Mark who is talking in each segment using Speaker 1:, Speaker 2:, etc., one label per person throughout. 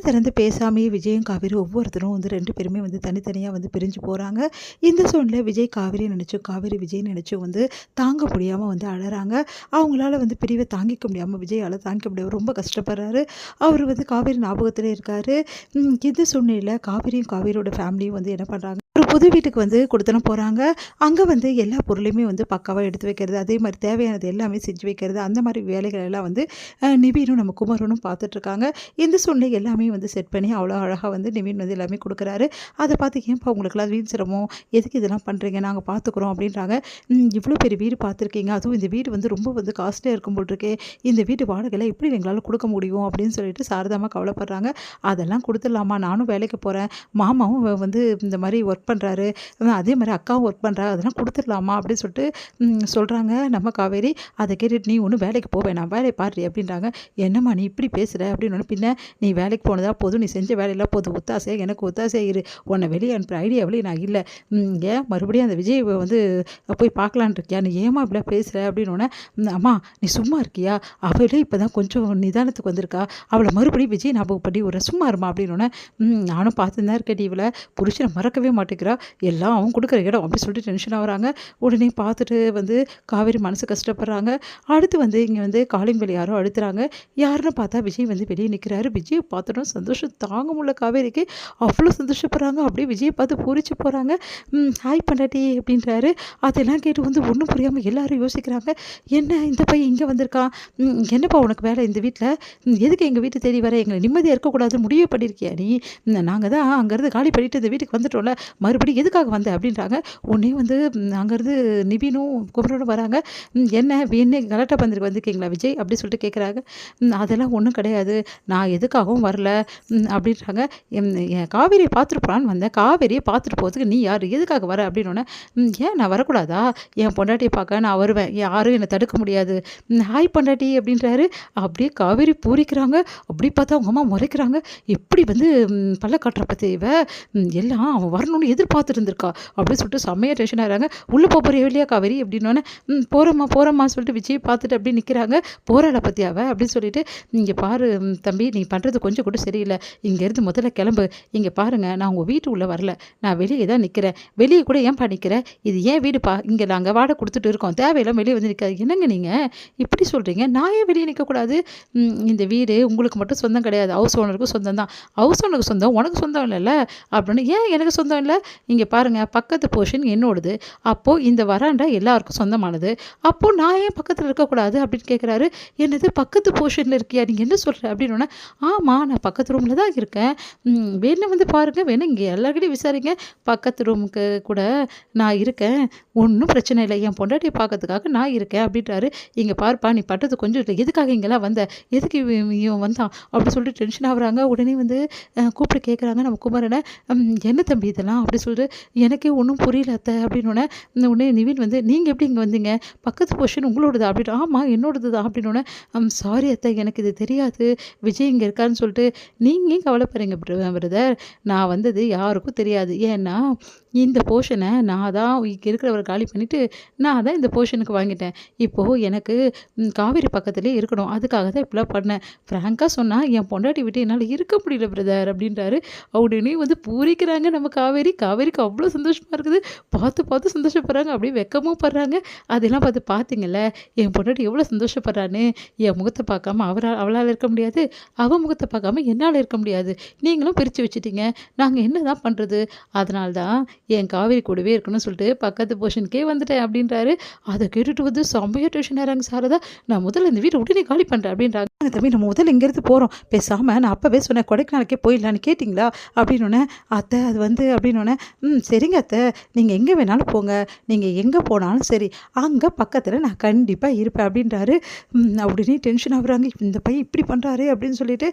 Speaker 1: திறந்து பேசாமையே விஜயும் காவேரி ஒவ்வொருத்தரும் வந்து 2 பேருமே வந்து தனித்தனியா வந்து பிரிஞ்சு போறாங்க. இந்த சூழ்நிலையில விஜய் காவேரி நினைச்சும், காவேரி விஜய் நினைச்சும் வந்து தாங்க முடியாம வந்து அழறாங்க. அவங்களால வந்து பிரிவை தாங்கிக்க முடியாம விஜயால தாங்கிக்க முடியாம ரொம்ப கஷ்டப்படுறாரு. அவரு வந்து காவேரி ஞாபகத்திலே இருக்காரு. இந்த சூழ்நிலையில காவேரியும் காவேரியோட ஃபேமிலியும் வந்து என்ன பண்றாங்க, ஒரு புது வீட்டுக்கு வந்து குடுத்தனம் போறாங்க. அங்க வந்து எல்லா பொருளையுமே வந்து பக்காவா எடுத்து வைக்கிறது, அதே மாரி தேவையானது எல்லாமே செஞ்சு வைக்கிறது, அந்த மாரி வேலைகள் எல்லாம் வந்து நிவினும் நம்ம குமரனும் பார்த்துட்ருக்காங்க. இந்த சூழ்நிலை எல்லாமே வந்து செட் பண்ணி அவ்வளோ அழகா வந்து நிவின் வந்து எல்லாமே குடுக்குறாரு. அத பார்த்து ஏன்பா உங்களுக்கெல்லாம் வீண் சிரமம்? எதுக்கு இதெல்லாம் பண்றீங்க? நாங்க பார்த்துக்குறோம் அப்படின்றாங்க. இவ்வளோ பெரிய வீடு பார்த்துருக்கீங்க. அதுவும் இந்த வீடு வந்து ரொம்ப வந்து காஸ்ட்லியா இருக்கும் போல்ருக்கே. இந்த வீட்டு வாடகைலாம் எப்படி எங்களால குடுக்க முடியும்? அப்படின்னு சொல்லிட்டு சாரதாம்மா கவலைப்படுறாங்க. அதெல்லாம் குடுத்துடலாம்மா, நானும் வேலைக்கு போறேன். மாமாவும் வந்து இந்த மாரி ஒர்க் பண்றாரு. அதே மாரி அக்காவும் ஒர்க் பண்றா. அதெல்லாம் குடுத்துடலாமா அப்படின்னு சொல்லிட்டு சொல்றாங்க நம்ம காவேரி. அத கேட்டுட்டு நீ ஒண்ணும் வேலைக்கு போ வேணாம். வேலைய பாருடி அப்படின்றாங்க. என்னம்மா நீ இப்படி பேசுற? அப்படின்னோன, பின்ன நீ வேலைக்கு போனதா போதும், நீ செஞ்ச வேலையெல்லாம் போதும், ஒத்தாசையா எனக்கு ஒத்தாசையா இரு. உன்னை வெளியே அனுப்புற ஐடியாவிலே நான் இல்ல. ஏன் மறுபடியும் அந்த விஜய் வந்து போய் பார்க்கலான்னு இருக்கியா? நீ ஏம்மா இப்படிலாம் பேசுற? அப்படின்னோன, அம்மா நீ சும்மா இருக்கியா? அவளே இப்பதான் கொஞ்சம் நிதானத்துக்கு வந்திருக்கா. அவளை மறுபடியும் விஜய் ஞாபகம் பண்ணி விடுறேன், சும்மா இருமா அப்படின்னோன, நானும் பார்த்துன்னு தான் இருக்கேன் இவளை, புருஷனை மறக்கவே மாட்டேங்கிறா, எல்லாம் அவன் கொடுக்குற இடம் அப்படி சொல்லிட்டு டென்ஷன் ஆகுறாங்க. உடனே பார்த்துட்டு வந்து காவேரி மனசு கஷ்டப்படுறாங்க. அடுத்து வந்து இங்கே வந்து காலிங் பெல் யாரோ அழுத்துறாங்க. யாருன்னு பார்த்தா விஜய் வந்து வெளியே நிற்கிறாரு. விஜயை பார்த்தோன்னா சந்தோஷம் தாங்க முடியல காவேரிக்கு. அவ்வளோ சந்தோஷப்படுறாங்க. அப்படியே விஜயை பார்த்து பூரிச்சு போகிறாங்க. ஹாய் பண்டாட்டி அப்படின்றாரு. அதெல்லாம் கேட்டு வந்து ஒன்றும் புரியாமல் எல்லாரும் யோசிக்கிறாங்க. என்ன இந்த பையன் இங்கே வந்திருக்கான்? என்னப்பா உனக்கு வேலை இந்த வீட்டில்? எதுக்கு எங்கள் வீட்டை தேடி வர? எங்களை நிம்மதியாக இருக்கக்கூடாதுன்னு முடிவு பண்ணியிருக்கியா நீ? நாங்கள் தான் அங்கேருந்து காலி பண்ணிட்டு இந்த வீட்டுக்கு வந்துட்டோம்ல, மறுபடியும் எதுக்காக வந்த அப்படின்றாங்க. உடனே வந்து அங்கேருந்து நிவினும் குமரனும் வராங்க. என்ன வேணே கலாட்டா பந்திருக்கு வந்திருக்கீங்களா விஜய் அப்படி சொல்லிட்டு கேட்குறாங்க. அதெல்லாம் ஒன்றும் கிடையாது, நான் எதுக்காகவும் வரல அப்படின்றாங்க. என் காவேரியை பார்த்துட்டு போகலான்னு வந்தேன். காவேரியை பார்த்துட்டு போகிறதுக்கு நீ யார், எதுக்காக வர அப்படின்னோடனே, ஏன் நான் வரக்கூடாதா? என் பொண்டாட்டியை பார்க்க நான் வருவேன், யாரும் என்னை தடுக்க முடியாது. ஹாய் பொண்டாட்டி அப்படின்றாரு. அப்படியே காவேரி பூரிக்கிறாங்க. அப்படி பார்த்தா அவங்க அம்மா முறைக்கிறாங்க. எப்படி வந்து பல்ல காட்டுற பற்றி இவ, எல்லாம் அவன் வரணும்னு எதிர்பார்த்துட்டு இருந்திருக்கா அப்படின்னு சொல்லிட்டு செம்மையாக டென்ஷன் ஆகிறாங்க. உள்ளே போகிற இல்லையா காவேரி அப்படின்னோடனே, போகிறம்மா சொல்லிட்டு விஜய் பார்த்துட்டு அப்படி நிற்கிறாங்க. போகிறாள பற்றியாவ அப்படின்னு சொல்லிட்டு, இங்கே பாரு தம்பி, நீ பண்ணுறது கொஞ்சம் கூட சரியில்லை, இங்கேருந்து முதல்ல கிளம்பு. இங்கே பாருங்க, நான் உங்கள் வீட்டு உள்ளே வரல, நான் வெளியே தான் நிற்கிறேன். வெளியே கூட ஏன்பா நிற்கிறேன்? இது ஏன் வீடுப்பா, இங்கே நாங்கள் வாடகை கொடுத்துட்டு இருக்கோம், தேவையெல்லாம் வெளியே வந்து நிற்காது. என்னங்க நீங்கள் இப்படி சொல்கிறீங்க? நான் ஏன் வெளியே நிற்கக்கூடாது? இந்த வீடு உங்களுக்கு மட்டும் சொந்தம் கிடையாது, ஹவுஸ் ஓனருக்கும் சொந்தம் தான். ஹவுஸ் ஓனருக்கு சொந்தம், உனக்கு சொந்தம் இல்லைல்ல அப்படின்னு. ஏன் எனக்கு சொந்தம் இல்லை? இங்கே பாருங்கள், பக்கத்து போர்ஷன் என்னோடது. அப்போது இந்த வராண்டா எல்லாருக்கும் சொந்தமானது. அப்போது நான் ஏன் பக்கத்தில் இருக்கக்கூடாது அப்படின்னு கேட்குறாரு. என்னது பக்கத்து போர்ஷனில் இருக்கியா, நீங்கள் என்ன சொல்கிற அப்படின்னோடனே, ஆமாம் நான் பக்கத்து ரூமில் தான் இருக்கேன், வேணா வந்து பாருங்கள், வேணா இங்கே எல்லாருக்கிட்டையும் விசாரிங்க, பக்கத்து ரூமுக்கு கூட நான் இருக்கேன், ஒன்றும் பிரச்சனை இல்லை, என் பொண்டாட்டியை பார்க்கறதுக்காக நான் இருக்கேன் அப்படின்றாரு. இங்கே பார்ப்பா, நீ பட்டது கொஞ்சம் இல்லை, எதுக்காக இங்கெல்லாம் வந்த, எதுக்கு இவன் வந்தான் அப்படி சொல்லிட்டு டென்ஷன் ஆகுறாங்க. உடனே வந்து கூப்பிட்டு கேட்குறாங்க நம்ம குமரனை, என்ன தம்பி இதெல்லாம் அப்படி சொல்லிட்டு, எனக்கே ஒன்றும் புரியல அத்தை அப்படின்னோடனே, உடனே நிவின் வந்து, நீங்கள் எப்படி இங்கே வந்தீங்க, பக்கத்து போர்ஷன் உங்களோடதா அப்படின்னு. ஆமாம் என்னோடது தான் அப்படின்னோடனே, சாரி அத்தை எனக்கு இது தெரியாது, விஜய் இங்கே இருக்கான்னு சொல்லிட்டு. நீங்கள் கவலைப்படுறீங்க பிரதர், நான் வந்தது யாருக்கும் தெரியாது. ஏன்னா இந்த போர்ஷனை நான் தான் இங்கே இருக்கிறவரை காலி பண்ணிவிட்டு நான் தான் இந்த போர்ஷனுக்கு வாங்கிட்டேன். இப்போது எனக்கு காவேரி பக்கத்துலேயே இருக்கணும், அதுக்காக தான் இப்படிலாம் பண்ணேன். ஃப்ராங்காக சொன்னால் என் பொண்டாட்டி விட்டு என்னால் இருக்க முடியல பிரதர் அப்படின்றாரு. உடனே வந்து பூரிக்கிறாங்க நம்ம காவேரி. காவேரிக்கு அவ்வளோ சந்தோஷமாக இருக்குது. பார்த்து பார்த்து சந்தோஷப்படுறாங்க, அப்படியே வெக்கமும் படுறாங்க. அதெல்லாம் பார்த்து பார்த்தீங்கல்ல என் பொண்டாட்டி எவ்வளோ சந்தோஷப்படுறான்னு. என் முகத்தை பார்க்காம அவளால் இருக்க முடியாது, அவள் முகத்தை பார்க்காம என்னால் இருக்க முடியாது. நீங்களும் பிரித்து வச்சுட்டீங்க, நாங்கள் என்ன தான் பண்ணுறது? அதனால தான் என் காவேரி கூடவே இருக்கணும்னு சொல்லிட்டு பக்கத்து போர்ஷனுக்கே வந்துட்டேன் அப்படின்றாரு. அதை கேட்டுட்டு வந்து செம்மையாக டென்ஷன் ஆகிறாங்க சாரதா. நான் முதல்ல இந்த வீட்டை உடனே காலி பண்ணுறேன் அப்படின்றாங்க. தம்பி நம்ம முதல்ல இங்கேருந்து போகிறோம், பேசாமல் நான் அப்போவே சொன்னேன் கொடைக்கானலுக்கே போயிடலான்னு, கேட்டிங்களா அப்படின்னோடனே, அத்தை அது வந்து அப்படின்னோடனே, சரிங்க அத்தை, நீங்கள் எங்கே வேணாலும் போங்க, நீங்கள் எங்கே போனாலும் சரி, அங்கே பக்கத்தில் நான் கண்டிப்பாக இருப்பேன் அப்படின்றாரு. உடனே டென்ஷன் ஆகுறாங்க, இந்த பையன் இப்படி பண்ணுறாரு அப்படின்னு சொல்லிட்டு,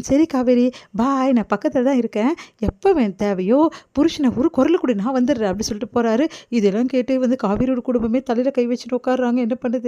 Speaker 1: சரி காவேரி பாய், நான் பக்கத்தில் தான் இருக்கேன், எப்போ தேவையோ புருஷனை ஒரு குரல் கூட நான் வந்துடுறேன் அப்படி சொல்லிட்டு போகிறாரு. இதெல்லாம் கேட்டு வந்து காவேரியோட குடும்பமே தலையில் கை வச்சுட்டு உட்காடுறாங்க. என்ன பண்ணுறது?